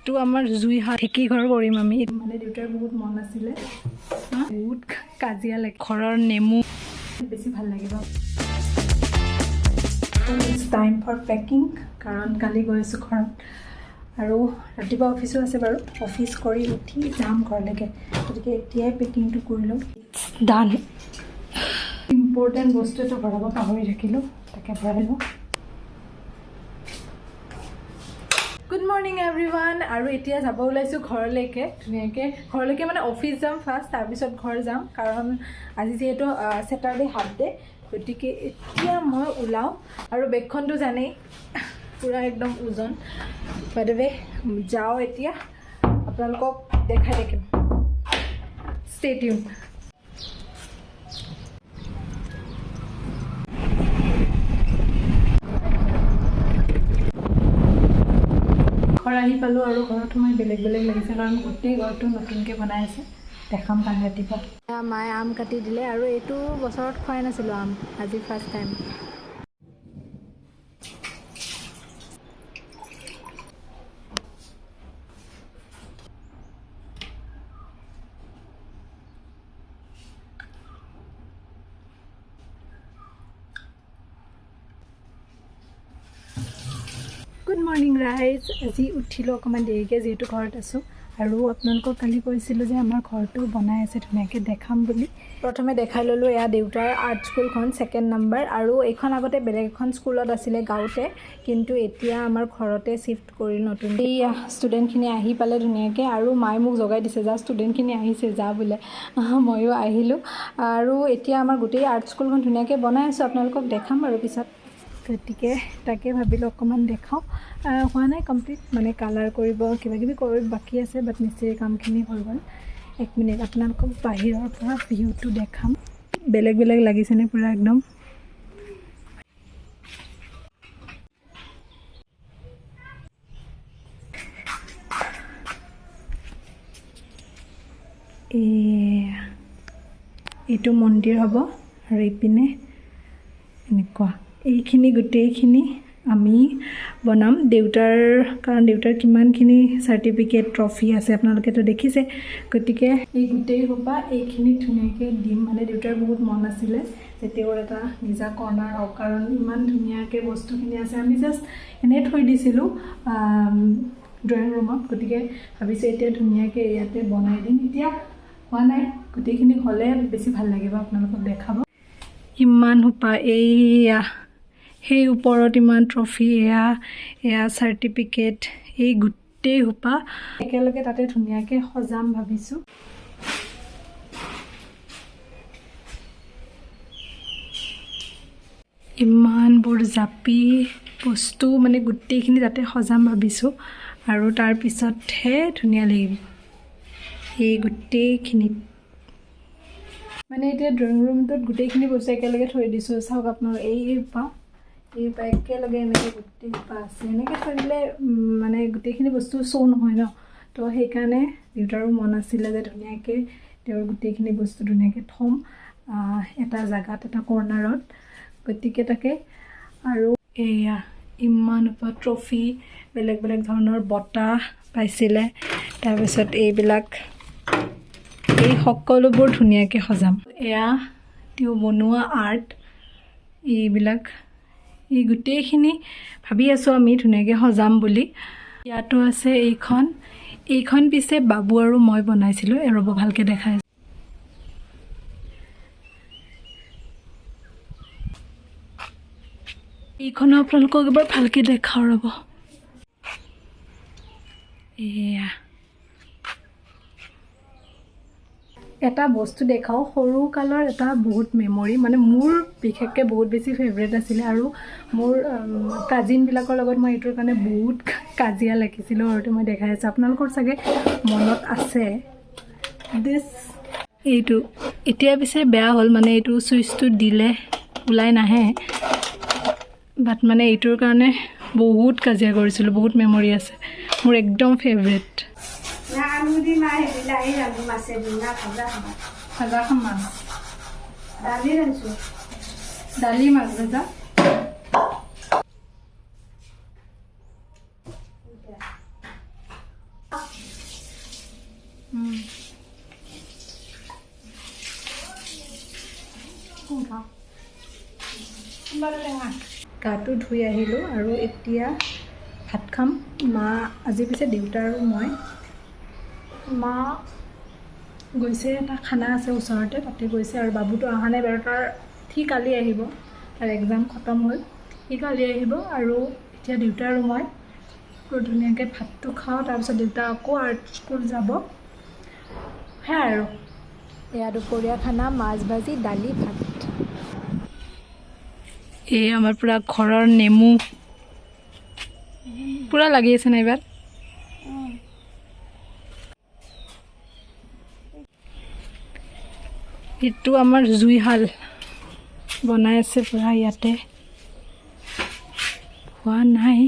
এইটো আমাৰ জুই হাত ঢেঁকী ঘৰ কৰিম আমি মানে দেউতাৰ বহুত মন আছিলে বহুত কাজিয়া লাগে ঘৰৰ নেমু বেছি ভাল লাগিব ইটস টাইম ফৰ পেকিং কাৰণ কালি গৈ আছোঁ ঘৰত আৰু ৰাতিপুৱা অফিচো আছে বাৰু অফিচ কৰি উঠি যাম ঘৰলৈকে গতিকে এতিয়াই পেকিংটো কৰি লওঁ ইটস ডান ইম্পৰ্টেণ্ট বস্তু এটা ভৰাব পাহৰি থাকিলোঁ তাকে ভৰাই লওঁ গুড মৰ্ণিং এভৰিৱান আৰু এতিয়া যাব ওলাইছোঁ ঘৰলৈকে ধুনীয়াকৈ ঘৰলৈকে মানে অফিচ যাম ফাৰ্ষ্ট তাৰপিছত ঘৰ যাম কাৰণ আজি যিহেতু ছেটাৰডে হাফ ডে গতিকে এতিয়া মই ওলাওঁ আৰু বেগখনটো জানেই পূৰা একদম ওজন বাদবে যাওঁ এতিয়া আপোনালোকক দেখাই থাকিম ষ্টে টিউন ঘৰ আহি পালোঁ আৰু ঘৰত সোমাই বেলেগ বেলেগ লাগিছে কাৰণ গোটেই ঘৰটো নতুনকৈ বনাই আছে দেখাম কালি ৰাতিপুৱা মায়ে আম কাটি দিলে আৰু এইটো বছৰত খোৱাই নাছিলোঁ আম আজি ফাৰ্ষ্ট টাইম গুড মৰ্ণিং ৰাইজ আজি উঠিলোঁ অকণমান দেৰিকৈ যিহেতু ঘৰত আছোঁ আৰু আপোনালোকক কালি কৈছিলোঁ যে আমাৰ ঘৰটো বনাই আছে ধুনীয়াকৈ দেখাম বুলি প্ৰথমে দেখাই ল'লোঁ এয়া দেউতাৰ আৰ্ট স্কুলখন 2nd নম্বৰ আৰু এইখন আগতে বেলেগ এখন স্কুলত আছিলে গাঁৱতে কিন্তু এতিয়া আমাৰ ঘৰতে শ্বিফ্ট কৰিল নতুন এইয়া ষ্টুডেণ্টখিনি আহি পালে ধুনীয়াকৈ আৰু মায়ে মোক জগাই দিছে যা ষ্টুডেণ্টখিনি আহিছে যা বোলে ময়ো আহিলোঁ আৰু এতিয়া আমাৰ গোটেই আৰ্ট স্কুলখন ধুনীয়াকৈ বনাই আছোঁ আপোনালোকক দেখাম আৰু পিছত গতিকে তাকে ভাবিলোঁ অকণমান দেখাওঁ হোৱা নাই কমপ্লিট মানে কালাৰ কৰিব কিবাকিবি কৰিব বাকী আছে বাট মিস্ত্ৰীৰ কামখিনি হৈ গ'ল 1 মিনিট আপোনালোকক বাহিৰৰ পৰা ভিউটো দেখাম বেলেগ বেলেগ লাগিছেনে পূৰা একদম এইটো মন্দিৰ হ'ব আৰু এইপিনে এনেকুৱা এইখিনি গোটেইখিনি আমি বনাম দেউতাৰ কাৰণ দেউতাৰ কিমানখিনি চাৰ্টিফিকেট ট্ৰফি আছে আপোনালোকেতো দেখিছে গতিকে এই গোটেই সোপা এইখিনি ধুনীয়াকৈ দিম মানে দেউতাৰ বহুত মন আছিলে যে তেওঁৰ এটা নিজা কৰ্ণাৰ হওক কাৰণ ইমান ধুনীয়াকৈ বস্তুখিনি আছে আমি জাষ্ট এনেই থৈ দিছিলোঁ ড্ৰয়িং ৰুমত গতিকে ভাবিছোঁ এতিয়া ধুনীয়াকৈ ইয়াতে বনাই দিম এতিয়া হোৱা নাই গোটেইখিনি হ'লে বেছি ভাল লাগিব আপোনালোকক দেখাব ইমান সোপা এইয়া সেই ওপৰত ইমান ট্ৰফি এয়া চাৰ্টিফিকেট এই গোটেই সোপা একেলগে তাতে ধুনীয়াকৈ সজাম ভাবিছোঁ ইমানবোৰ জাপি বস্তু মানে গোটেইখিনি তাতে সজাম ভাবিছোঁ আৰু তাৰপিছতহে ধুনীয়া লাগিব এই গোটেইখিনিত মানে এতিয়া ড্ৰয়িং ৰুমটোত গোটেইখিনি বস্তু একেলগে থৈ দিছোঁ চাওক আপোনাৰ এই একেলগে এনেকৈ গোটেই আছে এনেকৈ থৈ দিলে মানে গোটেইখিনি বস্তু শ্ব' নহয় ন তো সেইকাৰণে দেউতাৰো মন আছিলে যে ধুনীয়াকৈ তেওঁৰ গোটেইখিনি বস্তু ধুনীয়াকৈ থ'ম এটা জেগাত এটা কৰ্ণাৰত গতিকে তাকে আৰু এয়া ইমান ট্ৰফি বেলেগ বেলেগ ধৰণৰ বঁটা পাইছিলে তাৰপিছত এইবিলাক এই সকলোবোৰ ধুনীয়াকৈ সজাম এয়া তেওঁ বনোৱা আৰ্ট এইবিলাক এই গোটেইখিনি ভাবি আছোঁ আমি ধুনীয়াকৈ সজাম বুলি ইয়াতো আছে এইখন পিছে বাবু আৰু মই বনাইছিলোঁ ৰ'ব ভালকৈ দেখাই এইখনো আপোনালোকক এবাৰ ভালকৈ দেখাওঁ ৰ'ব এয়া এটা বস্তু দেখাওঁ সৰু কালৰ এটা বহুত মেমৰি মানে মোৰ বিশেষকৈ বহুত বেছি ফেভৰেট আছিলে আৰু মোৰ কাজিনবিলাকৰ লগত মই এইটোৰ কাৰণে বহুত কাজিয়া লাগিছিলোঁ আৰু মই দেখাই আছোঁ আপোনালোকৰ চাগে মনত আছে এইটো এতিয়া পিছে বেয়া হ'ল মানে এইটো চুইচটো দিলে ওলাই নাহে বাট মানে এইটোৰ কাৰণে বহুত কাজিয়া কৰিছিলোঁ বহুত মেমৰি আছে মোৰ একদম ফেভৰেট ভাজা খাম মাছ দালি মাছ ভাজা গাটো ধুই আহিলোঁ আৰু এতিয়া ভাত খাম। মা আজি পিছে দেউতা আৰু মই, মা গৈছে, এটা খানা আছে ওচৰতে, তাতে গৈছে। আৰু বাবুটো অহা নাই বাৰু, সি কালি আহিব, তাৰ এক্সাম খতম হ'ল, সি কালি আহিব। আৰু এতিয়া দেউতা আৰু মই ধুনীয়াকৈ ভাতটো খাওঁ, তাৰপিছত দেউতা আকৌ আৰ্ট স্কুল যাব, সেয়াই আৰু। এয়া দুপৰীয়া খানা, মাছ ভাজি, দালি, ভাত। এই আমাৰ পূৰা ঘৰৰ নেমু পূৰা লাগি আছে নাই এইবাৰ। এইটো আমাৰ জুইশাল বনাই আছে পূৰা, ইয়াতে হোৱা নাই,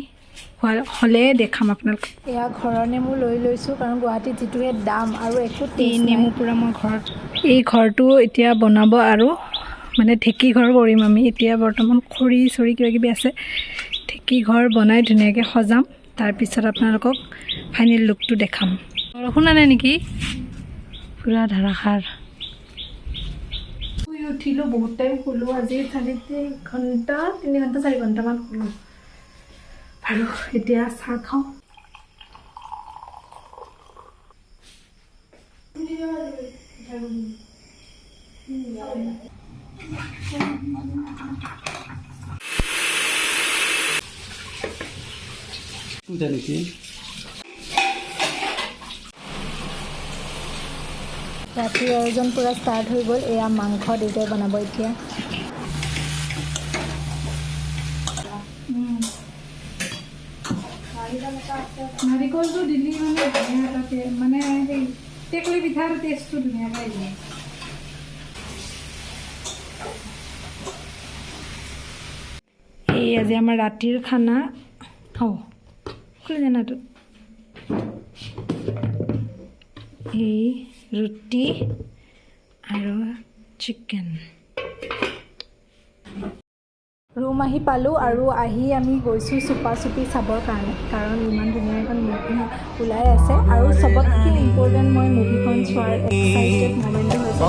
হ'লে দেখাম আপোনালোকক। এয়া ঘৰৰ নেমু লৈ লৈছোঁ, কাৰণ গুৱাহাটীত যিটোহে দাম আৰু একো নেমু পূৰা মই ঘৰত। এই ঘৰটো এতিয়া বনাব আৰু মানে ঢেঁকী ঘৰ কৰিম আমি। এতিয়া বৰ্তমান খৰি চৰি কিবাকিবি আছে, ঢেঁকী ঘৰ বনাই ধুনীয়াকৈ সজাম, তাৰপিছত আপোনালোকক ফাইনেল লুকটো দেখাম। বৰষুণ আনে নেকি, পূৰা ধাৰাসাৰ। শুই উঠিলোঁ, বহুত টাইম শুলোঁ আজি, 3 ঘণ্টা 4 ঘণ্টামান শুলোঁ। আৰু এতিয়া চাহ খাওঁ। ৰাতিৰ আয়োজন পূৰা ষ্টাৰ্ট হৈ গ'ল। এয়া মাংস দেউতাই বনাব এতিয়া। নাৰিকলটো দিলি মানে ধুনীয়া এটা, মানে সেই টেকলি পিঠাৰ টেষ্টটো ধুনীয়াকৈ আহিব। এই আজি আমাৰ ৰাতিৰ খানা হ'ব, খুলি জানাটো এই ৰুটি আৰু চিকেন। ৰুম আহি পালোঁ আৰু আহি আমি গৈছোঁ চুপা চুপি চাবৰ কাৰণে, কাৰণ ইমান ধুনীয়া এখন মুভি ওলাই আছে। আৰু চবতকৈ ইম্পৰ্টেণ্ট মই মুভিখন চোৱাৰ এক্সাইটেড মমেণ্টটো হৈছে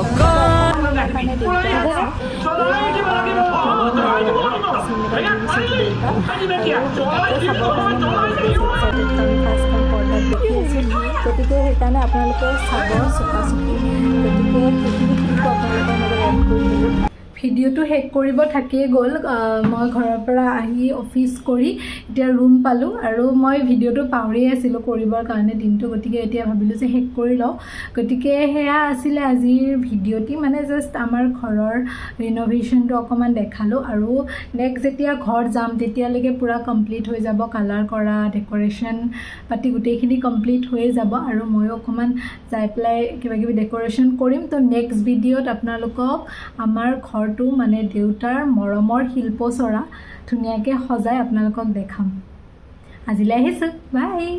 গতিকে সেইকাৰণে আপোনালোকে চাব চুপা চুপি। গতিকে সেইখিনি ক্লিপ আপোনালোকৰ মাজত এড কৰি দিলোঁ। ভিডিঅ'টো শেষ কৰিব থাকিয়ে গ'ল। মই ঘৰৰ পৰা আহি অফিচ কৰি এতিয়া ৰুম পালোঁ, আৰু মই ভিডিঅ'টো পাহৰিয়ে আছিলোঁ কৰিবৰ কাৰণে দিনটো। গতিকে এতিয়া ভাবিলোঁ যে শেষ কৰি লওঁ। গতিকে সেয়া আছিলে আজিৰ ভিডিঅ'টি, মানে জাষ্ট আমাৰ ঘৰৰ ৰিন'ভেশ্যনটো অকণমান দেখালোঁ। আৰু নেক্সট যেতিয়া ঘৰ যাম তেতিয়ালৈকে পূৰা কমপ্লিট হৈ যাব, কালাৰ কৰা, ডেক'ৰেশ্যন পাতি গোটেইখিনি কমপ্লিট হৈয়ে যাব। আৰু ময়ো অকণমান যাই পেলাই কিবাকিবি ডেক'ৰেশ্যন কৰিম। তো নেক্সট ভিডিঅ'ত আপোনালোকক আমাৰ ঘৰটো, মানে দেউতাৰ মৰমৰ শিল্পচৰা ধুনীয়াকৈ সজাই আপোনালোকক দেখাম। আজিলৈ আহিছোঁ, বাই।